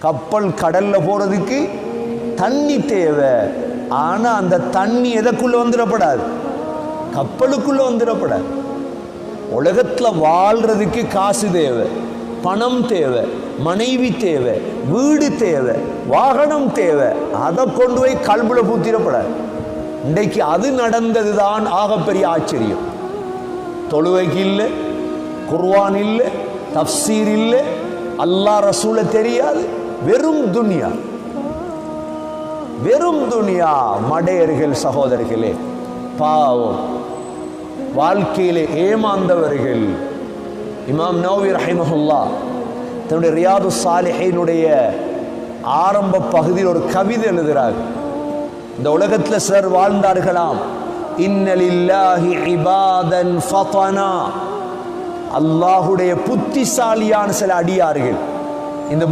கப்பல் கடல்ல போறதுக்கு தண்ணி தேவை. ஆனா அந்த தண்ணி எதற்குள்ள வந்துடப்படாது, கப்பலுக்குள்ள வந்துடப்படாது. உலகத்துல வாழ்றதுக்கு காசு தேவை, பணம் தேவை, மனைவி தேவை, வீடு தேவை, வாகனம் தேவை. அதை கொண்டு போய் கல்புல பூத்திடப்படாது. இன்றைக்கு அது நடந்ததுதான் ஆகப்பெரிய ஆச்சரியம். தொழுவைக்கு இல்லை, குர்ஆன் இல்லை, தஃப்சீர் இல்லை, அல்லாஹ் ரசூலை தெரியாது. வெறும் துனியா, வெறும் துனியா. மடையர்கள் சகோதரர்களே, பாவம், வாழ்க்கையிலே ஏமாந்தவர்கள். இமாம் நவவி ரஹிமஹுல்லாஹ் தன்னுடைய ரியாது சாலிஹீனுடைய ஆரம்ப பகுதியில் ஒரு கவிதை எழுதுகிறார். இந்த உலகத்தில் சிலர் வாழ்ந்தார்களாம். இன்னலில்லாஹி இபாதன் ஃபதனா, அல்லாஹுடைய புத்திசாலியான சில அடியார்கள் இந்த